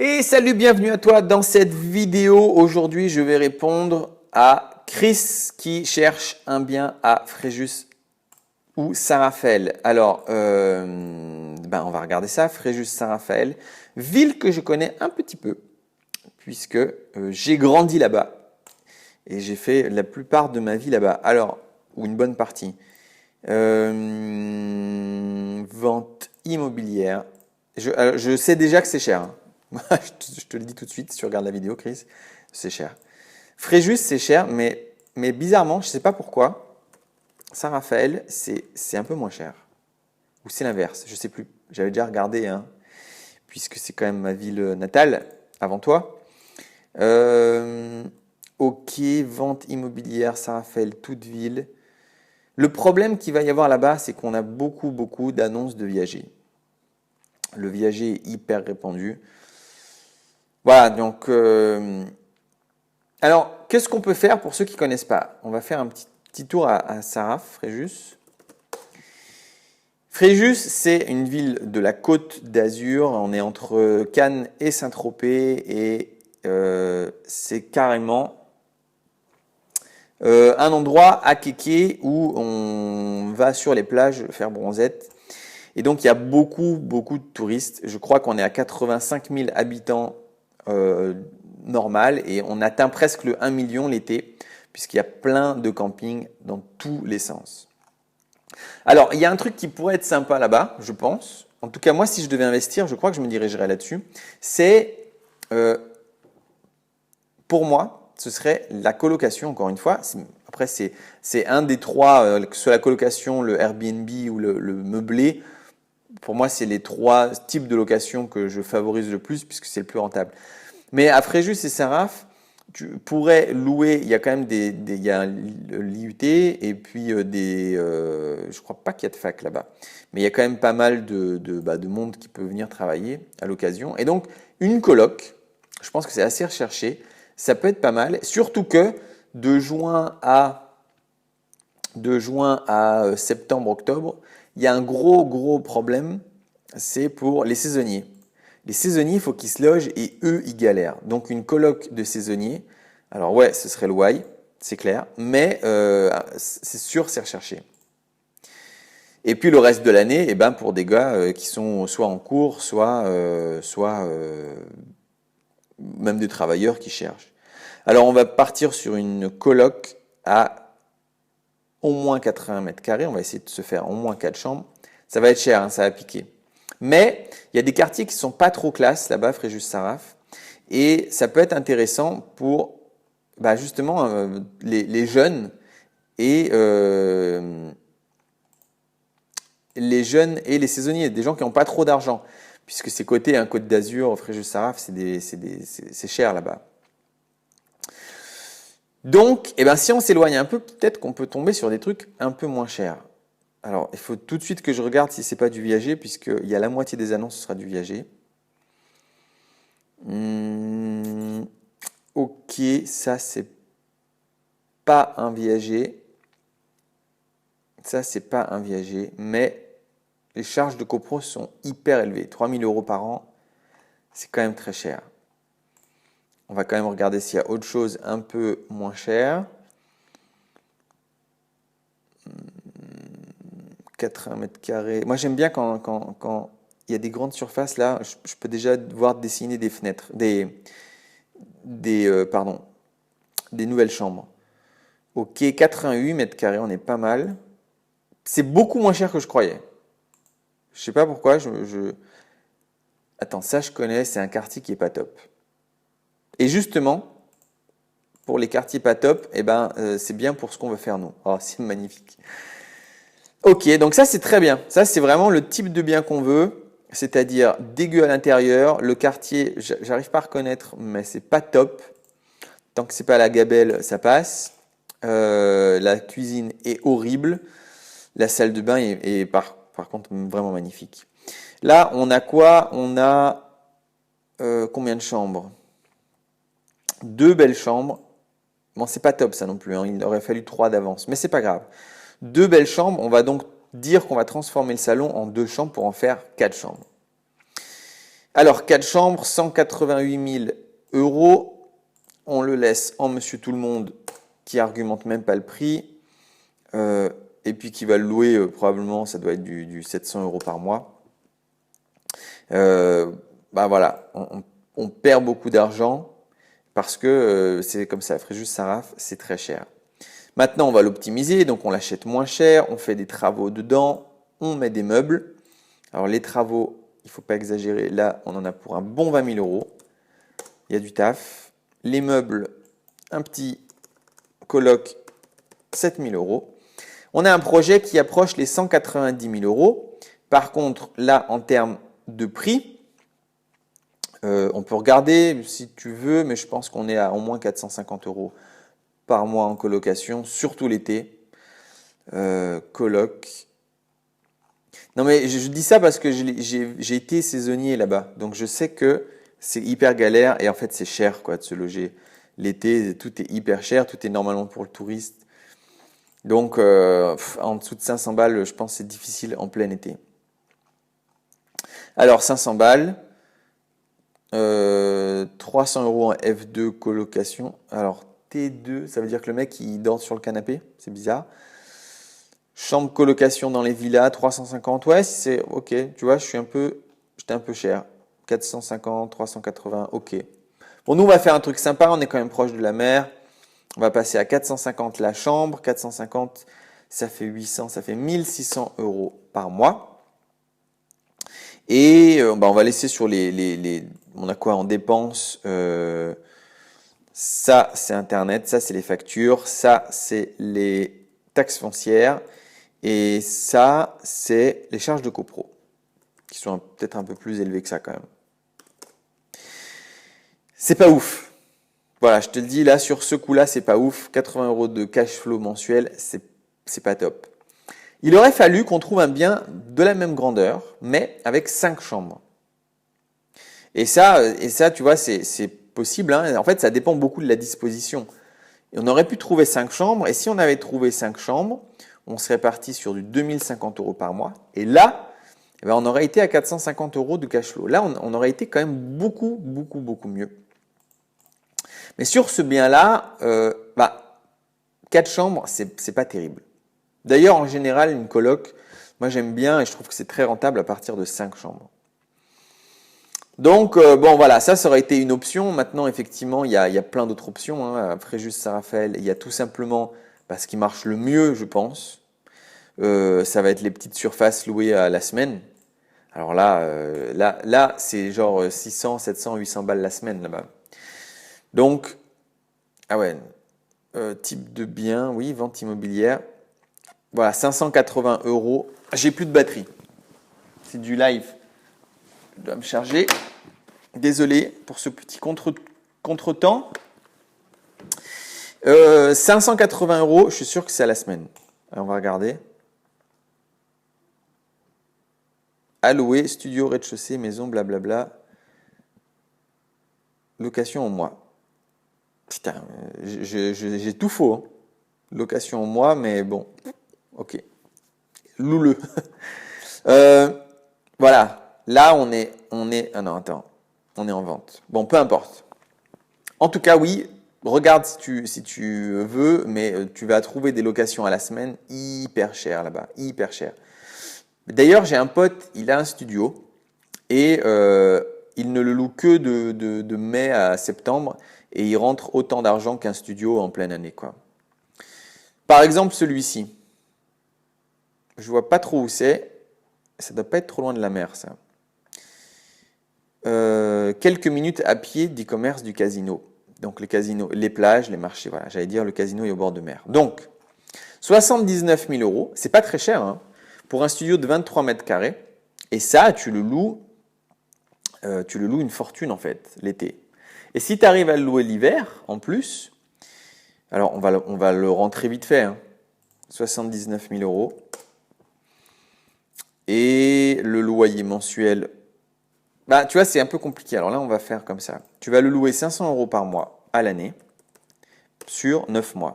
Et salut, bienvenue à toi dans cette vidéo. Aujourd'hui, je vais répondre à Chris qui cherche un bien à Fréjus ou Saint-Raphaël. Alors, on va regarder ça. Fréjus, Saint-Raphaël, ville que je connais un petit peu puisque j'ai grandi là-bas et j'ai fait la plupart de ma vie là-bas. Alors, ou une bonne partie. Vente immobilière. Je sais déjà que c'est cher, hein. Je te le dis tout de suite, si tu regardes la vidéo, Chris, c'est cher. Fréjus, c'est cher, mais bizarrement, je ne sais pas pourquoi, Saint-Raphaël, c'est un peu moins cher. Ou c'est l'inverse, je ne sais plus. J'avais déjà regardé, hein, puisque c'est quand même ma ville natale, avant toi. Ok, vente immobilière, Saint-Raphaël, toute ville. Le problème qu'il va y avoir là-bas, c'est qu'on a beaucoup d'annonces de viagers. Le viager est hyper répandu. Voilà, donc, alors, qu'est-ce qu'on peut faire pour ceux qui ne connaissent pas? On va faire un petit tour à Saraf, Fréjus. Fréjus, c'est une ville de la Côte d'Azur. On est entre Cannes et Saint-Tropez et c'est carrément un endroit à kéké où on va sur les plages faire bronzette. Et donc, il y a beaucoup de touristes. Je crois qu'on est à 85 000 habitants normal et on atteint presque le 1 million l'été puisqu'il y a plein de campings dans tous les sens. Alors, il y a un truc qui pourrait être sympa là-bas, je pense. En tout cas, moi, si je devais investir, je crois que je me dirigerais là-dessus. C'est, pour moi, ce serait la colocation, encore une fois. Après, c'est un des trois, que ce soit la colocation, le Airbnb ou le meublé. Pour moi, c'est les trois types de location que je favorise le plus puisque c'est le plus rentable. Mais à Fréjus et Saint-Raph, tu pourrais louer, il y a quand même il y a l'IUT et puis je crois pas qu'il y a de fac là-bas, mais il y a quand même pas mal de monde qui peut venir travailler à l'occasion. Et donc, une coloc, je pense que c'est assez recherché, ça peut être pas mal, surtout que de juin à septembre, octobre, il y a un gros problème, c'est pour les saisonniers. Les saisonniers, il faut qu'ils se logent et eux, ils galèrent. Donc, une coloc de saisonniers, alors ouais, ce serait le why, c'est clair, mais c'est sûr, c'est recherché. Et puis, le reste de l'année, eh ben, pour des gars qui sont soit en cours, soit même des travailleurs qui cherchent. Alors, on va partir sur une coloc à au moins 80 mètres carrés. On va essayer de se faire au moins 4 chambres. Ça va être cher, hein, ça va piquer. Mais il y a des quartiers qui sont pas trop classe là-bas, Fréjus-Saint-Raph, et ça peut être intéressant pour justement les jeunes et les saisonniers, des gens qui n'ont pas trop d'argent, puisque c'est côté Côte d'Azur, Fréjus-Saint-Raph, c'est cher là-bas. Donc, si on s'éloigne un peu, peut-être qu'on peut tomber sur des trucs un peu moins chers. Alors, il faut tout de suite que je regarde si c'est pas du viager, puisqu'il y a la moitié des annonces, ce sera du viager. Ok, ça c'est pas un viager. Ça c'est pas un viager, mais les charges de copro sont hyper élevées. 3 000 € par an, c'est quand même très cher. On va quand même regarder s'il y a autre chose un peu moins cher. 80 mètres carrés. Moi, j'aime bien quand il y a des grandes surfaces, là, je peux déjà voir dessiner des fenêtres, des nouvelles chambres. Ok, 88 mètres carrés, on est pas mal. C'est beaucoup moins cher que je croyais. Je sais pas pourquoi. Attends, ça je connais, c'est un quartier qui est pas top. Et justement, pour les quartiers pas top, c'est bien pour ce qu'on veut faire nous. Oh, c'est magnifique. Ok, donc ça c'est très bien. Ça c'est vraiment le type de bien qu'on veut, c'est-à-dire dégueu à l'intérieur. Le quartier, j'arrive pas à reconnaître, mais c'est pas top. Tant que c'est pas la gabelle, ça passe. La cuisine est horrible. La salle de bain est par contre vraiment magnifique. Là, on a quoi? On a combien de chambres? 2 belles chambres. Bon, c'est pas top ça non plus, hein. Il aurait fallu 3 d'avance, mais c'est pas grave. 2 belles chambres, on va donc dire qu'on va transformer le salon en 2 chambres pour en faire 4 chambres. Alors, 4 chambres, 188 000 euros. On le laisse en monsieur tout le monde qui argumente même pas le prix. Et puis qui va le louer, probablement, ça doit être du 700 euros par mois. Bah voilà, on perd beaucoup d'argent parce que c'est comme ça, Fréjus Saraf, c'est très cher. Maintenant, on va l'optimiser, donc on l'achète moins cher, on fait des travaux dedans, on met des meubles. Alors les travaux, il ne faut pas exagérer, là on en a pour un bon 20 000 euros. Il y a du taf. Les meubles, un petit coloc, 7 000 euros. On a un projet qui approche les 190 000 euros. Par contre, là, en termes de prix, on peut regarder si tu veux, mais je pense qu'on est à au moins 450 euros par mois en colocation, surtout l'été. Coloc. Non, mais je dis ça parce que j'ai été saisonnier là-bas. Donc, je sais que c'est hyper galère et en fait, c'est cher quoi, de se loger l'été. Tout est hyper cher. Tout est normalement pour le touriste. Donc, en dessous de 500 balles, je pense que c'est difficile en plein été. Alors, 500 balles. 300 euros en F2 colocation. Alors, T2, ça veut dire que le mec, il dort sur le canapé. C'est bizarre. Chambre colocation dans les villas, 350. Ouais, c'est ok. Tu vois, j'étais un peu cher. 450, 380, ok. Bon, nous, on va faire un truc sympa. On est quand même proche de la mer. On va passer à 450 la chambre. 450, ça fait 800, ça fait 1600 euros par mois. Et bah, on va laisser sur on a quoi en dépenses ça, c'est Internet. Ça, c'est les factures. Ça, c'est les taxes foncières. Et ça, c'est les charges de copro, qui sont peut-être un peu plus élevées que ça quand même. C'est pas ouf. Voilà, je te le dis, là, sur ce coup-là, c'est pas ouf. 80 euros de cash flow mensuel, c'est pas top. Il aurait fallu qu'on trouve un bien de la même grandeur, mais avec 5 chambres. Et ça, tu vois, c'est possible. Hein. En fait, ça dépend beaucoup de la disposition. Et on aurait pu trouver 5 chambres, et si on avait trouvé 5 chambres, on serait parti sur du 2050 euros par mois. Et là, eh ben, on aurait été à 450 euros de cash flow. Là, on aurait été quand même beaucoup, beaucoup, beaucoup mieux. Mais sur ce bien-là, 4 chambres, c'est pas terrible. D'ailleurs, en général, une coloc, moi j'aime bien et je trouve que c'est très rentable à partir de 5 chambres. Donc, bon voilà, ça aurait été une option. Maintenant, effectivement, il y a plein d'autres options. Hein. Fréjus Saint-Raphaël, il y a tout simplement, ce qui marche le mieux, je pense, ça va être les petites surfaces louées à la semaine. Alors là, c'est genre 600, 700, 800 balles la semaine là-bas. Donc, ah ouais, type de bien, oui, vente immobilière. Voilà, 580 euros. J'ai plus de batterie. C'est du live. Je dois me charger. Désolé pour ce petit contretemps. 580 euros, je suis sûr que c'est à la semaine. Alors, on va regarder. Alloué, studio, rez-de-chaussée, maison, blablabla. Location au mois. Putain, j'ai tout faux. Hein. Location au mois, mais bon. Ok. Louleux. Voilà. Là, on est. Ah non, attends. On est en vente. Bon, peu importe. En tout cas, oui. Regarde si tu veux, mais tu vas trouver des locations à la semaine hyper chères là-bas. Hyper chères. D'ailleurs, j'ai un pote, il a un studio et il ne le loue que de mai à septembre et il rentre autant d'argent qu'un studio en pleine année, quoi. Par exemple, celui-ci. Je vois pas trop où c'est. Ça doit pas être trop loin de la mer, ça. Quelques minutes à pied du commerce du casino. Donc les casinos, les plages, les marchés, voilà. J'allais dire le casino est au bord de mer. Donc, 79 000 euros, c'est pas très cher, hein, pour un studio de 23 mètres carrés. Et ça, tu le loues une fortune en fait, l'été. Et si tu arrives à le louer l'hiver, en plus, alors on va le rentrer vite fait, hein, 79 000 euros. Et le loyer mensuel, tu vois, c'est un peu compliqué. Alors là, on va faire comme ça. Tu vas le louer 500 euros par mois à l'année sur 9 mois.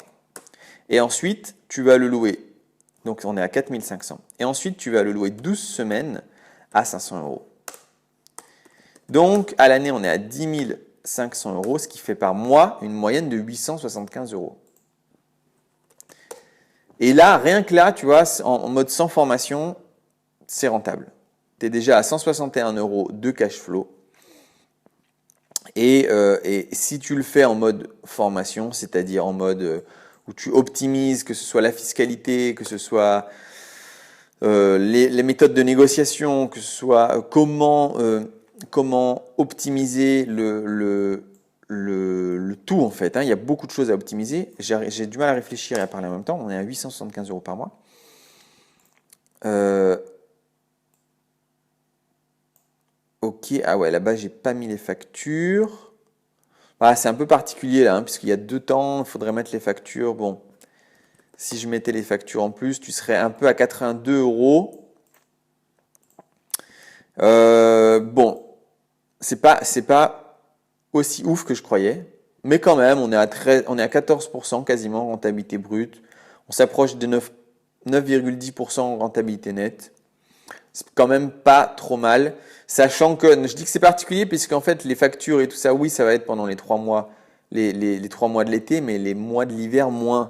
Et ensuite, tu vas le louer, donc on est à 4 500. Et ensuite, tu vas le louer 12 semaines à 500 euros. Donc, à l'année, on est à 10 500 euros, ce qui fait par mois une moyenne de 875 euros. Et là, rien que là, tu vois, en mode sans formation, c'est rentable. Tu es déjà à 161 euros de cash flow. Et si tu le fais en mode formation, c'est-à-dire en mode où tu optimises, que ce soit la fiscalité, que ce soit les méthodes de négociation, que ce soit comment optimiser le tout en fait. Hein. Il y a beaucoup de choses à optimiser. J'ai du mal à réfléchir et à parler en même temps. On est à 875 euros par mois. Ok, ah ouais, là-bas, j'ai pas mis les factures. Ah, c'est un peu particulier là, hein, puisqu'il y a 2 temps, il faudrait mettre les factures. Bon, si je mettais les factures en plus, tu serais un peu à 82 euros. Bon, c'est pas aussi ouf que je croyais, mais quand même, on est à 14% quasiment rentabilité brute. On s'approche de 9,10% rentabilité nette. C'est quand même pas trop mal, sachant que je dis que c'est particulier puisqu'en fait les factures et tout ça, oui, ça va être pendant les 3 mois, les 3 mois de l'été, mais les mois de l'hiver moins.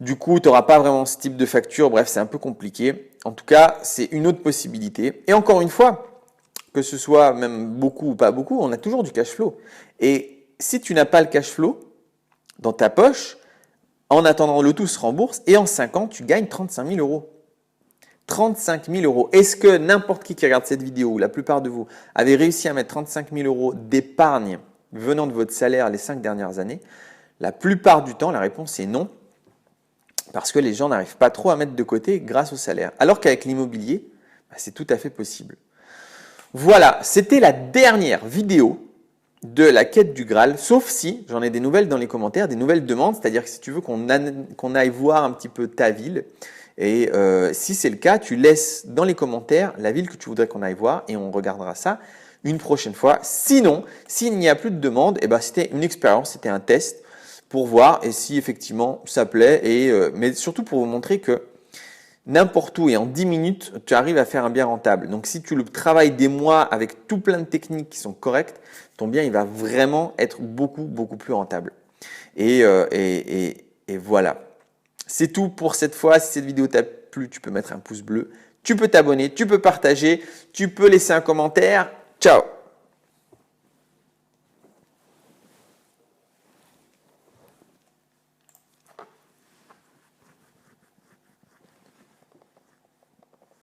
Du coup, tu n'auras pas vraiment ce type de facture. Bref, c'est un peu compliqué. En tout cas, c'est une autre possibilité. Et encore une fois, que ce soit même beaucoup ou pas beaucoup, on a toujours du cash flow. Et si tu n'as pas le cash flow dans ta poche, en attendant le tout se rembourse et en 5 ans, tu gagnes 35 000 euros. 35 000 euros. Est-ce que n'importe qui regarde cette vidéo, ou la plupart de vous, avez réussi à mettre 35 000 euros d'épargne venant de votre salaire les 5 dernières années? La plupart du temps, la réponse est non. Parce que les gens n'arrivent pas trop à mettre de côté grâce au salaire. Alors qu'avec l'immobilier, c'est tout à fait possible. Voilà, c'était la dernière vidéo de la quête du Graal, sauf si j'en ai des nouvelles dans les commentaires, des nouvelles demandes, c'est-à-dire que si tu veux qu'on aille voir un petit peu ta ville, et si c'est le cas, tu laisses dans les commentaires la ville que tu voudrais qu'on aille voir, et on regardera ça une prochaine fois. Sinon, s'il n'y a plus de demandes, eh ben, c'était une expérience, c'était un test, pour voir et si effectivement ça plaît, mais surtout pour vous montrer que n'importe où et en 10 minutes, tu arrives à faire un bien rentable. Donc si tu le travailles des mois avec tout plein de techniques qui sont correctes, ton bien il va vraiment être beaucoup, beaucoup plus rentable. Et voilà. C'est tout pour cette fois. Si cette vidéo t'a plu, tu peux mettre un pouce bleu, tu peux t'abonner, tu peux partager, tu peux laisser un commentaire. Ciao!